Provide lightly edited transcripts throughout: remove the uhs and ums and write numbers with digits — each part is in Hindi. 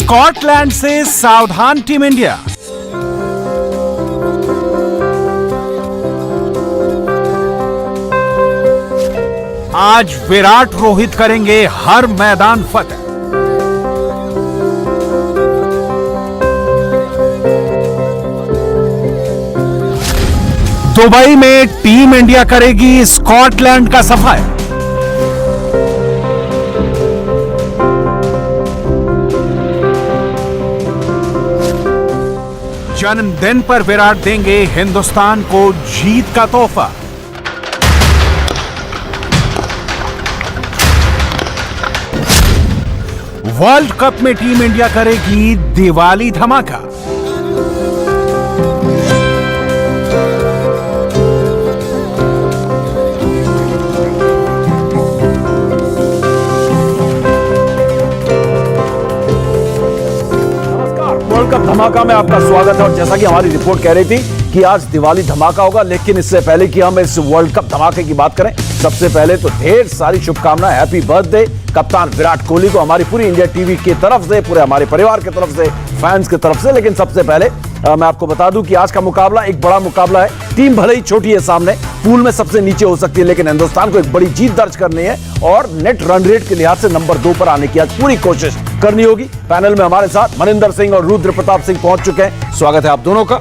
स्कॉटलैंड से सावधान टीम इंडिया। आज विराट रोहित करेंगे हर मैदान फतेह। दुबई में टीम इंडिया करेगी स्कॉटलैंड का सफाया। जन्मदिन पर विराट देंगे हिंदुस्तान को जीत का तोहफा। वर्ल्ड कप में टीम इंडिया करेगी दिवाली धमाका। वर्ल्ड कप धमाका में आपका स्वागत है। और जैसा कि हमारी रिपोर्ट कह रही थी कि आज दिवाली धमाका होगा, लेकिन इससे पहले कि हम इस वर्ल्ड कप धमाके की बात करें, सबसे पहले तो ढेर सारी शुभकामनाएं, हैप्पी बर्थडे कप्तान विराट कोहली को हमारी पूरी इंडिया टीवी की तरफ से, पूरे हमारे परिवार की तरफ से, फैंस की तरफ से। लेकिन सबसे पहले मैं आपको बता दूं कि आज का मुकाबला एक बड़ा मुकाबला है। टीम भले ही छोटी है सामने, पूल में सबसे नीचे हो सकती है, लेकिन हिंदुस्तान को एक बड़ी जीत दर्ज करनी है और नेट रन रेट के लिहाज से नंबर 2 पर आने की आज पूरी कोशिश करनी होगी। पैनल में हमारे साथ मनिंदर सिंह और रुद्र प्रताप सिंह पहुंच चुके हैं। स्वागत है आप दोनों का।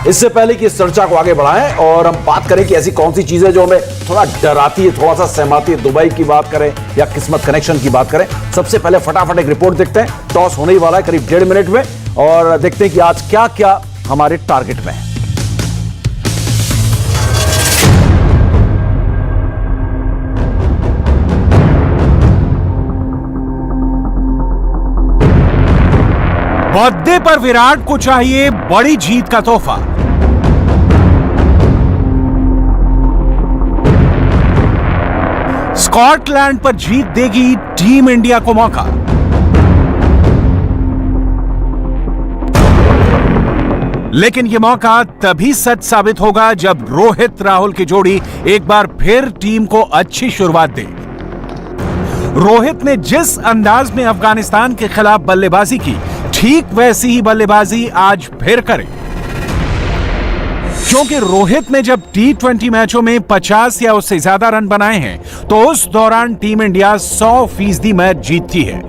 इससे पहले कि इस चर्चा को आगे बढ़ाएं और हम बात करें कि ऐसी कौन सी चीजें जो हमें थोड़ा डराती है, थोड़ा सा सहमाती है, दुबई की बात करें या किस्मत कनेक्शन की बात करें, सबसे पहले फटाफट एक रिपोर्ट देखते हैं। टॉस होने ही वाला है करीब 1.5 मिनट में और देखते हैं कि आज क्या क्या हमारे टारगेट में है। बर्थडे पर विराट को चाहिए बड़ी जीत का तोहफा। स्कॉटलैंड पर जीत देगी टीम इंडिया को मौका। लेकिन यह मौका तभी सच साबित होगा जब रोहित राहुल की जोड़ी एक बार फिर टीम को अच्छी शुरुआत दे। रोहित ने जिस अंदाज में अफगानिस्तान के खिलाफ बल्लेबाजी की, ठीक वैसी ही बल्लेबाजी आज फिर करे। क्योंकि रोहित ने जब T20 मैचों में 50 या उससे ज्यादा रन बनाए हैं, तो उस दौरान टीम इंडिया 100% मैच जीतती है।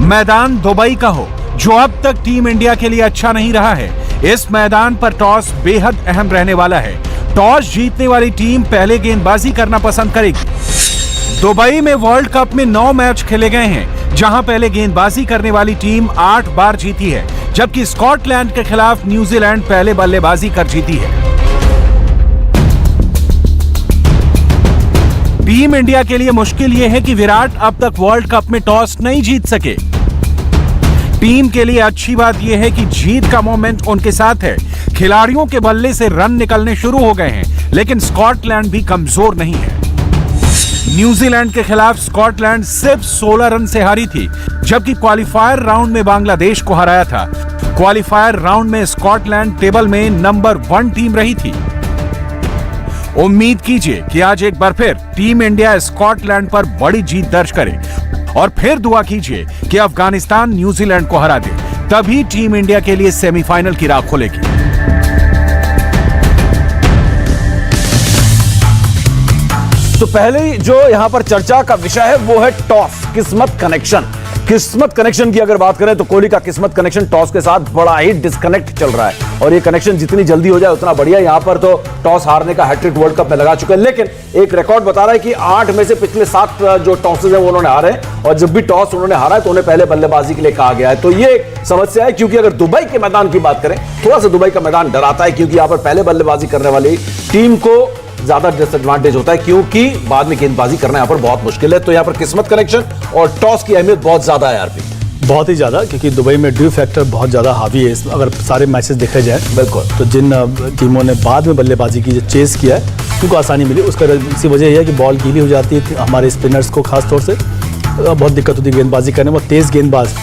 मैदान दुबई का हो, जो अब तक टीम इंडिया के लिए अच्छा नहीं रहा है, इस मैदान पर टॉस बेहद अहम रहने वाला है। टॉस जीतने वाली टीम पहले गेंदबाजी करना पसंद करेगी। दुबई में वर्ल्ड कप में 9 मैच खेले गए हैं, जहां पहले गेंदबाजी करने वाली टीम 8 बार जीती है, जबकि स्कॉटलैंड के खिलाफ न्यूजीलैंड पहले बल्लेबाजी कर जीती है। टीम इंडिया के लिए मुश्किल यह है कि विराट अब तक वर्ल्ड कप में टॉस नहीं जीत सके। टीम के लिए अच्छी बात यह है कि जीत का मोमेंट उनके साथ है। खिलाड़ियों के बल्ले से रन निकलने शुरू हो गए हैं, लेकिन स्कॉटलैंड भी कमजोर नहीं है। न्यूजीलैंड के खिलाफ स्कॉटलैंड सिर्फ 16 रन से हारी थी, जबकि क्वालिफायर राउंड में बांग्लादेश को हराया था। क्वालिफायर राउंड में स्कॉटलैंड टेबल में नंबर 1 टीम रही थी। उम्मीद कीजिए कि आज एक बार फिर टीम इंडिया स्कॉटलैंड पर बड़ी जीत दर्ज करे और फिर दुआ कीजिए कि अफगानिस्तान न्यूजीलैंड को हरा दे, तभी टीम इंडिया के लिए सेमीफाइनल की राह खुलेगी। तो पहले जो यहां पर चर्चा का विषय है वो है टॉस, किस्मत कनेक्शन। किस्मत कनेक्शन की अगर बात करें तो कोहली का किस्मत कनेक्शन टॉस के साथ बड़ा ही डिस्कनेक्ट चल रहा है और ये कनेक्शन जितनी जल्दी हो जाए उतना बढ़िया। यहां पर तो टॉस हारने का हैट्रिक वर्ल्ड कप में लगा चुके हैं, लेकिन एक रिकॉर्ड बता रहा है कि 8 में से पिछले 7 जो टॉसेज है वो उन्होंने हारे हैं और जब भी टॉस उन्होंने हारा है तो उन्हें पहले बल्लेबाजी के लिए कहा गया है। तो ये एक समस्या है, क्योंकि अगर दुबई के मैदान की बात करें, थोड़ा सा दुबई का मैदान डराता है, क्योंकि यहां पर पहले बल्लेबाजी करने वाली टीम को ज्यादा डिसएडवांटेज होता है, क्योंकि बाद में गेंदबाजी करना यहां पर बहुत मुश्किल है। तो यहां पर किस्मत कनेक्शन और टॉस की अहमियत बहुत ज्यादा है आरपी, बहुत ही ज़्यादा, क्योंकि दुबई में ड्यू फैक्टर बहुत ज़्यादा हावी है। अगर सारे मैचेस देखे जाए बिल्कुल, तो जिन टीमों ने बाद में बल्लेबाजी की, जो चेस किया है, उनको आसानी मिली। उसका इसी वजह यह है कि बॉल गीली हो जाती है हमारे स्पिनर्स को, खासतौर से बहुत दिक्कत होती है गेंदबाजी करने में। तेज़ गेंदबाज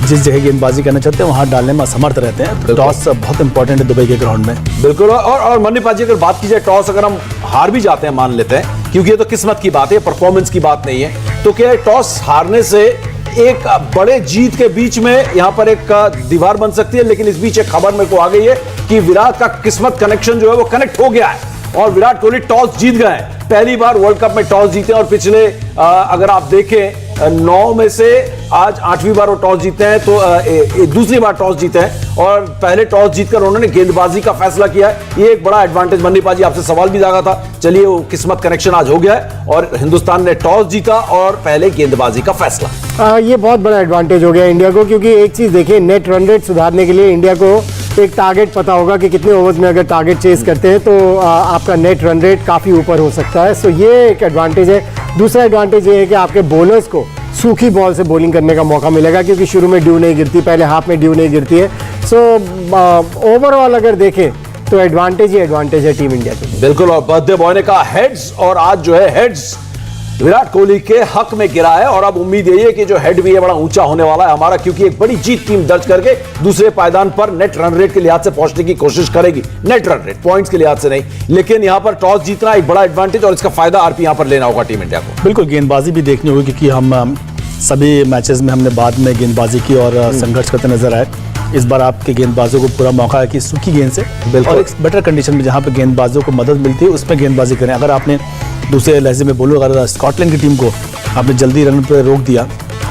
जिस जगह गेंदबाजी करना चाहते हैं वहां डालने में असमर्थ रहते हैं। तो टॉस बहुत इंपॉर्टेंट है दुबई के ग्राउंड में। बिल्कुल। और मनीपाजी अगर बात की जाए, टॉस अगर हम हार भी जाते हैं, मान लेते हैं, क्योंकि ये तो किस्मत की बात है, परफॉर्मेंस की बात नहीं है, तो क्या टॉस हारने से एक बड़े जीत के बीच में यहां पर एक दीवार बन सकती है? लेकिन इस बीच एक खबर मेरे को आ गई है कि विराट का किस्मत कनेक्शन जो है वो कनेक्ट हो गया है और विराट कोहली टॉस जीत गए हैं। पहली बार वर्ल्ड कप में टॉस जीते और पिछले अगर आप देखें 9 में से आज 8वीं बार वो टॉस जीते हैं, तो दूसरी बार टॉस जीते हैं और पहले टॉस जीतकर उन्होंने गेंदबाजी का फैसला किया है। ये एक बड़ा एडवांटेज। मन्नी पाजी आपसे सवाल भी जागा था, चलिए वो किस्मत कनेक्शन आज हो गया है और हिंदुस्तान ने टॉस जीता और पहले गेंदबाजी का फैसला। ये बहुत बड़ा एडवांटेज हो गया इंडिया को, क्योंकि एक चीज देखिए, नेट रन रेट सुधारने के लिए इंडिया को एक टारगेट पता होगा कि कितने ओवर्स में अगर टारगेट चेस करते हैं तो आपका नेट रन रेट काफ़ी ऊपर हो सकता है। सो ये एक एडवांटेज है। दूसरा एडवांटेज ये है कि आपके बॉलर्स को सूखी बॉल से बॉलिंग करने का मौका मिलेगा, क्योंकि शुरू में ड्यू नहीं गिरती, पहले हाफ में ड्यू नहीं गिरती है। सो ओवरऑल अगर देखें तो एडवांटेज ही एडवांटेज है टीम इंडिया की। बिल्कुल। और बर्थडे बॉय ने कहा हेड्स, और आज जो है हेड्स विराट कोहली के हक में गिरा है और अब उम्मीद यही है कि जो हेड भी है बड़ा ऊंचा होने वाला है हमारा, क्योंकि एक बड़ी जीत टीम दर्ज करके दूसरे पायदान पर नेट रन रेट के लिहाज से पहुंचने की कोशिश करेगी। नेट रन रेट पॉइंट्स के लिहाज से नहीं, लेकिन यहां पर टॉस जीतना एक बड़ा एडवांटेज और इसका फायदा आरपी यहां पर लेना होगा टीम इंडिया को। बिल्कुल, गेंदबाजी भी देखनी होगी, क्योंकि हम सभी मैचेस में हमने बाद में गेंदबाजी की और संघर्ष करते नजर आए। इस बार आपके गेंदबाजों को पूरा मौका है कि सूखी गेंद से और एक बेटर कंडीशन में जहां पे गेंदबाजों को मदद मिलती है उसमें गेंदबाजी करें। अगर आपने दूसरे लहजे में बोलूँ, अगर स्कॉटलैंड की टीम को आपने जल्दी रन पे रोक दिया,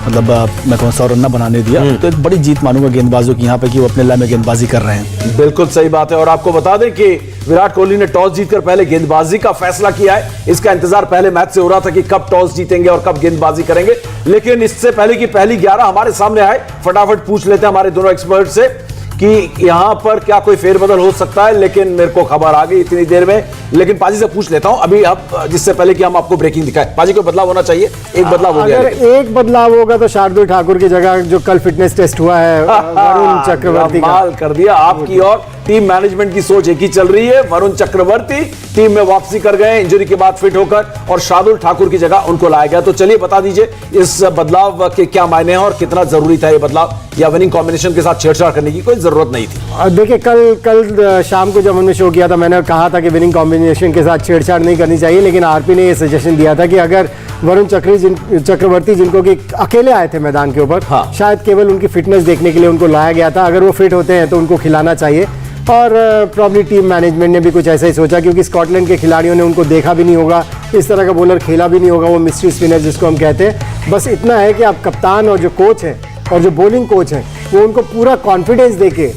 मतलब मैं कहूँ 100 रन ना बनाने दिया, तो एक बड़ी जीत मानूंगा गेंदबाजों की यहाँ पे कि वो अपने लय में गेंदबाजी कर रहे हैं। बिल्कुल सही बात है। और आपको बता दें कि विराट कोहली ने टॉस जीतकर पहले गेंदबाजी का फैसला किया है। इसका इंतजार पहले मैच से हो रहा था कि कब टॉस जीतेंगे और कब गेंदबाजी करेंगे, लेकिन इससे पहले कि पहली 11 हमारे सामने आए, फटाफट पूछ लेते हैं हमारे दोनों एक्सपर्ट से कि यहां पर क्या कोई फेरबदल हो सकता है। लेकिन मेरे को खबर आ गई इतनी देर में, लेकिन पाजी से पूछ लेता हूं अभी, अब जिससे पहले कि हम आपको ब्रेकिंग दिखाएं। पाजी कोई बदलाव होना चाहिए? एक बदलाव हो गया। अगर एक बदलाव होगा तो शार्दुल ठाकुर की जगह जो कल फिटनेस टेस्ट हुआ है वरुण चक्रवर्ती का कमाल कर दिया आपकी, और टीम मैनेजमेंट की सोच एक ही चल रही है। वरुण चक्रवर्ती टीम में वापसी कर गए इंजरी के बाद फिट होकर, और शार्दुल ठाकुर की जगह उनको लाया गया। तो चलिए बता दीजिए इस बदलाव के क्या मायने हैं और कितना जरूरी था ये बदलाव, या विनिंग कॉम्बिनेशन के साथ छेड़छाड़ करने की कोई जरूरत नहीं थी? देखिए, कल शाम को जब हमने शो किया था मैंने कहा था कि विनिंग कॉम्बिनेशन के साथ छेड़छाड़ नहीं करनी चाहिए, लेकिन आरपी ने ये सजेशन दिया था कि अगर वरुण चक्रवर्ती जिनको कि अकेले आए थे मैदान के ऊपर, शायद केवल उनकी फिटनेस देखने के लिए उनको लाया गया था, अगर वो फिट होते हैं तो उनको खिलाना चाहिए। और प्रॉब्ली टीम मैनेजमेंट ने भी कुछ ऐसा ही सोचा, क्योंकि स्कॉटलैंड के खिलाड़ियों ने उनको देखा भी नहीं होगा, इस तरह का बॉलर खेला भी नहीं होगा, वो मिस्ट्री स्पिनर जिसको हम कहते हैं। बस इतना है कि आप कप्तान और जो कोच हैं और जो बॉलिंग कोच हैं वो उनको पूरा कॉन्फिडेंस देके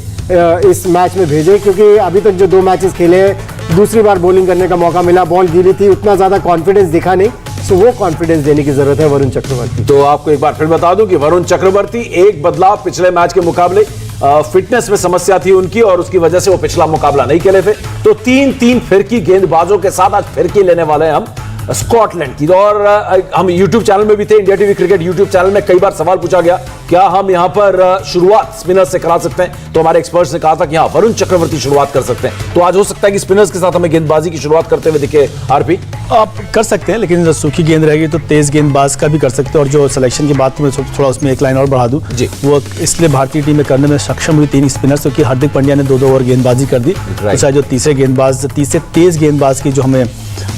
इस मैच में भेजे, क्योंकि अभी तक जो 2 मैचेस खेले हैं दूसरी बार बॉलिंग करने का मौका मिला, बॉल गिरी थी, उतना ज़्यादा कॉन्फिडेंस दिखा नहीं। सो वो कॉन्फिडेंस देने की जरूरत है वरुण चक्रवर्ती। तो आपको एक बार फिर बता दूं कि वरुण चक्रवर्ती एक बदलाव पिछले मैच के मुकाबले फिटनेस में समस्या थी उनकी और उसकी वजह से वो पिछला मुकाबला नहीं खेले थे। तो 3-3 फिरकी गेंदबाजों के साथ आज फिरकी लेने वाले हैं हम स्कॉटलैंड की। और हम यूट्यूब चैनल में भी थे, India TV cricket YouTube channel में कई बार सवाल पूछा गया क्या हम यहां पर शुरुआत स्पिनर से करा सकते हैं, तो हमारे एक्सपर्ट्स ने कहा था कि हाँ, वरुण चक्रवर्ती शुरुआत कर सकते हैं। तो आज हो सकता है कि स्पिनर्स के साथ हमें गेंदबाजी की शुरुआत करते हुए दिखे आरपी। आप कर सकते हैं, लेकिन सूखी गेंद रहेगी तो तेज गेंदबाज का भी कर सकते हैं। और जो सिलेक्शन की बात मैं थोड़ा उसमें एक लाइन और बढ़ा दूं, वो इसलिए भारतीय टीम में करने में सक्षम हुई 3 स्पिनर्स, क्योंकि हार्दिक पांड्या ने 2-2 ओवर गेंदबाजी कर दी। तो चाहे जो तीसरे तेज गेंदबाज की जो हमें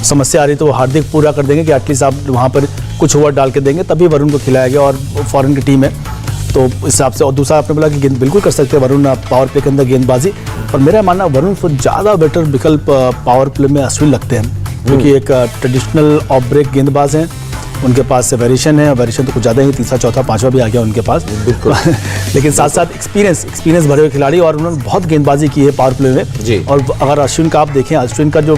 समस्या आ रही तो वो हार्दिक पूरा कर देंगे कि एटलीस्ट आप वहाँ पर कुछ ओवर डाल के देंगे, तभी वरुण को खिलाया गया। और फॉरेन की टीम है तो इस हिसाब से। और दूसरा आपने बोला कि गेंद बिल्कुल कर सकते हैं वरुण पावर प्ले के अंदर गेंदबाजी, और मेरा मानना वरुण को ज़्यादा बेटर विकल्प पावर प्ले में अश्विन लगते हैं, क्योंकि एक ट्रेडिशनल ऑफ ब्रेक गेंदबाज हैं, उनके पास वेरिएशन है, वेरिएशन तो कुछ ज़्यादा ही, तीसरा चौथा पांचवा भी आ गया उनके पास बिल्कुल। लेकिन साथ साथ एक्सपीरियंस भरे हुए खिलाड़ी, और उन्होंने बहुत गेंदबाजी की है पावर प्ले में। और अगर अश्विन का आप देखें, अश्विन का जो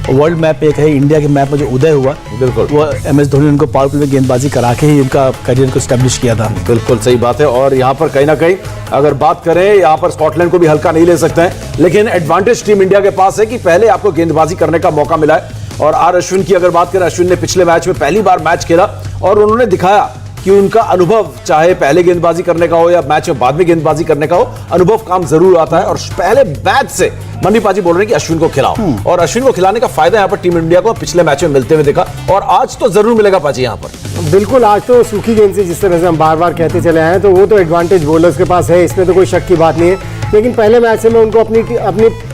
वर्ल्ड मैप एक है, इंडिया के मैप में जो उदय हुआ, बिल्कुल वो MS धोनी ने उनको पावर प्ले में गेंदबाजी करा के ही उनका करियर को स्टैब्लिश किया था। बिल्कुल सही बात है। और यहाँ पर कहीं ना कहीं अगर बात करें, यहाँ पर स्कॉटलैंड को भी हल्का नहीं ले सकते हैं, लेकिन एडवांटेज टीम इंडिया के पास है कि पहले आपको गेंदबाजी करने का मौका मिला है। और अश्विन की अगर बात करें, अश्विन ने पिछले मैच में पहली बार मैच खेला और उन्होंने दिखाया कि उनका अनुभव, चाहे पहले गेंदबाजी करने का हो या मैच में बाद में गेंदबाजी करने का हो, अनुभव काम जरूर आता है। और पहले मैच से मनी पाजी बोल रहे हैं कि अश्विन को खिलाओ, और अश्विन को खिलाने का फायदा यहाँ पर टीम इंडिया को पिछले मैच में मिलते हुए देखा, और आज तो जरूर मिलेगा पाजी यहाँ पर। बिल्कुल, आज तो सूखी गेंद से जिस तरह से हम बार बार कहते चले आए हैं, तो वो तो एडवांटेज बॉलर्स के पास है, इसमें तो कोई शक की बात नहीं है। लेकिन पहले मैच से मैं उनको अपनी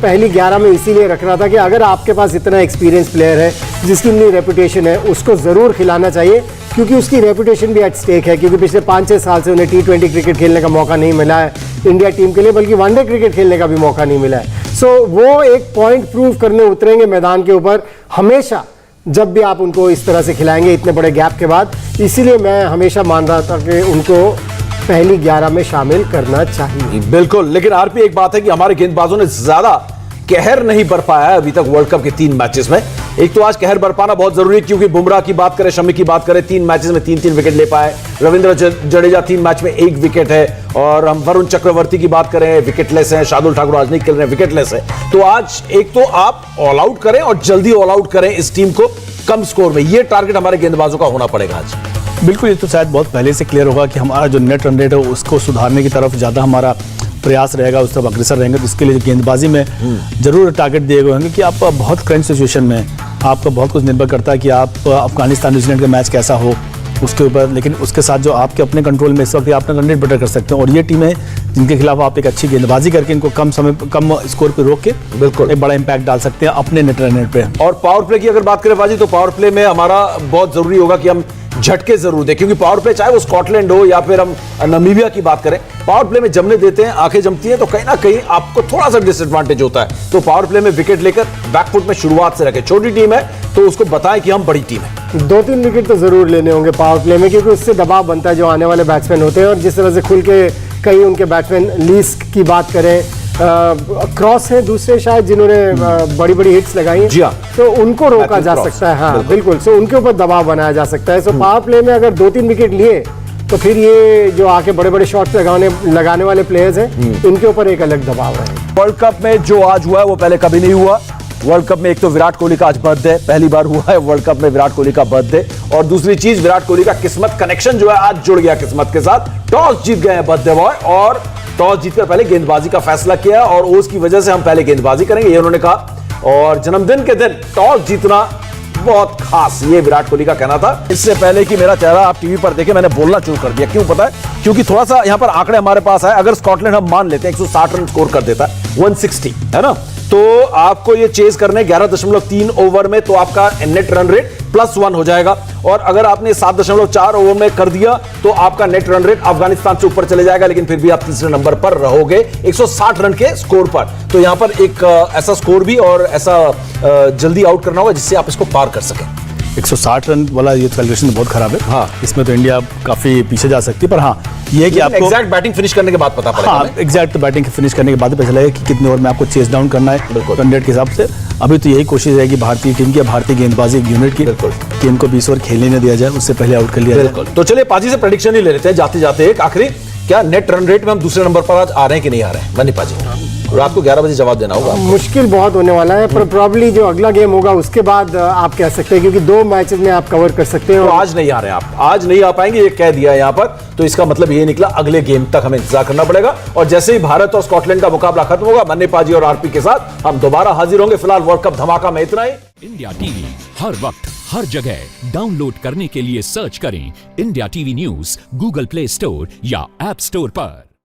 पहली 11 में इसीलिए रख रहा था कि अगर आपके पास इतना एक्सपीरियंस प्लेयर है जिसकी इतनी रेपुटेशन है, उसको ज़रूर खिलाना चाहिए, क्योंकि उसकी रेपुटेशन भी एट स्टेक है, क्योंकि पिछले 5-6 साल से उन्हें T20 क्रिकेट खेलने का मौका नहीं मिला है इंडिया टीम के लिए, बल्कि वनडे क्रिकेट खेलने का भी मौका नहीं मिला है। सो वो एक पॉइंट प्रूव करने उतरेंगे मैदान के ऊपर हमेशा, जब भी आप उनको इस तरह से खिलाएंगे इतने बड़े गैप के बाद। इसीलिए मैं हमेशा मान रहा था कि उनको पहली 11 में शामिल करना चाहिए। बिल्कुल, लेकिन आरपी एक बात है कि हमारे गेंदबाजों ने ज्यादा कहर नहीं बरपाया पाया है अभी तक वर्ल्ड कप के 3 मैचेस में। एक तो आज कहर बरपाना बहुत जरूरी है, क्योंकि बुमराह की बात करें, शमी की बात करें, 3 मैचेस में 3-3 विकेट ले पाए। रविंद्र जडेजा 3 मैच में 1 विकेट है, और हम वरुण चक्रवर्ती की बात करें, विकेटलेस हैं। शार्दुल ठाकुर आज नहीं खेल रहे हैं, विकेटलेस है। तो आज एक तो आप ऑल आउट करें और जल्दी ऑल आउट करें इस टीम को कम स्कोर में, ये टारगेट हमारे गेंदबाजों का होना पड़ेगा आज। बिल्कुल, ये तो शायद बहुत पहले से क्लियर होगा कि हमारा जो नेट रन रेट है उसको सुधारने की तरफ ज़्यादा हमारा प्रयास रहेगा, उस तरफ अग्रसर रहेंगे। तो इसके लिए गेंदबाजी में जरूर टारगेट दिए गए होंगे कि आप बहुत क्रंच सिचुएशन में आपका बहुत कुछ निर्भर करता है कि आप अफगानिस्तान न्यूजीलैंड का मैच कैसा हो उसके ऊपर, लेकिन उसके साथ जो आपके अपने कंट्रोल में इस वक्त आप अपना रन रेट बेटर कर सकते हैं। और ये टीमें जिनके खिलाफ आप एक अच्छी गेंदबाजी करके इनको कम स्कोर पे रोक के बिल्कुल एक बड़ा इंपैक्ट डाल सकते हैं अपने नेट रन रेट पे। और पावर प्ले की अगर बात करें बाजी, तो पावर प्ले में हमारा बहुत जरूरी होगा कि हम झटके जरूर दें, क्योंकि पावर प्ले चाहे वो स्कॉटलैंड हो या फिर हम नामीबिया की बात करें, पावर प्ले में जमने देते हैं, आंखें जमती हैं तो कहीं ना कहीं आपको थोड़ा सा डिसएडवांटेज होता है। तो पावर प्ले में विकेट लेकर बैकफुट में शुरुआत से रखें। छोटी टीम है तो उसको बताएं कि हम बड़ी टीम है। 2-3 विकेट तो जरूर लेने होंगे पावर प्ले में, क्योंकि उससे दबाव बनता है जो आने वाले बैट्समैन होते हैं। और जिस तरह से खुल के कई उनके बैट्समैन, लीस की बात करें, क्रॉस है दूसरे शायद जिन्होंने बड़ी बड़ी हिट्स लगाई हैं, जी हाँ, तो उनको रोका मैथ्यू जा क्रॉस, सकता है। हाँ बिल्कुल, सो उनके ऊपर दबाव बनाया जा सकता है। सो पावर प्ले में अगर 2-3 विकेट लिए तो फिर ये जो आके बड़े बड़े शॉट्स लगाने वाले प्लेयर्स हैं, इनके ऊपर एक अलग दबाव है। वर्ल्ड कप में जो आज हुआ है वो पहले कभी नहीं हुआ। वर्ल्ड कप में एक तो विराट कोहली का आज बर्थडे, पहली बार हुआ है वर्ल्ड कप में विराट कोहली का बर्थडे। और दूसरी चीज, विराट कोहली का किस्मत कनेक्शन जो है आज जुड़ गया किस्मत के साथ। टॉस जीत गए हैं बर्थडे बॉय, और टॉस जीतकर पहले गेंदबाजी का फैसला किया, और उसकी वजह से हम पहले गेंदबाजी करेंगे, ये उन्होंने कहा। और जन्मदिन के दिन टॉस जीतना बहुत खास, ये विराट कोहली का कहना था। इससे पहले कि मेरा चेहरा आप टीवी पर देखें, मैंने बोलना शुरू कर दिया। क्यों पता है? क्योंकि थोड़ा सा यहां पर आंकड़े हमारे पास है। अगर स्कॉटलैंड हम मान लेते हैं 160 रन स्कोर कर देता है, 160 है ना, तो आपको ये चेज करने 11.3 ओवर में, तो आपका नेट रन रेट +1 हो जाएगा। और अगर आपने 7.4 ओवर में कर दिया तो आपका नेट रन रेट अफगानिस्तान से ऊपर चले जाएगा, लेकिन फिर भी आप तीसरे नंबर पर रहोगे 160 रन के स्कोर पर। तो यहां पर एक ऐसा स्कोर भी और ऐसा जल्दी आउट करना होगा जिससे आप इसको पार कर सकें। 160 रन वाला ये कैलकुलेशन बहुत खराब है। हाँ, इसमें तो इंडिया काफी पीछे जा सकती है, पर हाँ ये है कि आपको एग्जैक्ट बैटिंग फिनिश करने के बाद पता पड़ेगा। हाँ, एग्जैक्ट बैटिंग फिनिश करने के बाद पता चलेगा कि कितने ओवर में आपको चेस डाउन करना है रन रेट के हिसाब से। अभी तो यही कोशिश रहेगी भारतीय टीम की, भारतीय गेंदबाजी यूनिट की, कि इनको 20 ओवर खेलने न दिया जाए, उससे पहले आउट कर लिया जाए। तो चलिए पाजी से प्रेडिक्शन ही ले लेते हैं जाते जाते एक आखिरी। क्या नेट रन रेट में हम दूसरे नंबर पर आज आ रहे हैं कि नहीं आ रहे हैं? मनी पाजी, रात को 11 बजे जवाब देना होगा। मुश्किल बहुत होने वाला है, पर प्रॉब्ली जो अगला गेम होगा उसके बाद आप कह सकते हैं, क्योंकि 2 मैचेस में आप कवर कर सकते हैं। तो आज नहीं आ रहे हैं आप, आज नहीं आ पाएंगे, ये कह दिया यहाँ पर। तो इसका मतलब ये निकला अगले गेम तक हमें इंतजार करना पड़ेगा। और जैसे ही भारत और स्कॉटलैंड का मुकाबला खत्म होगा, मन्ने पाजी और आरपी के साथ हम दोबारा हाजिर होंगे। फिलहाल वर्ल्ड कप धमाका में इतना ही। इंडिया टीवी हर वक्त हर जगह डाउनलोड करने के लिए सर्च करें India TV news Google play store या ऐप स्टोर पर।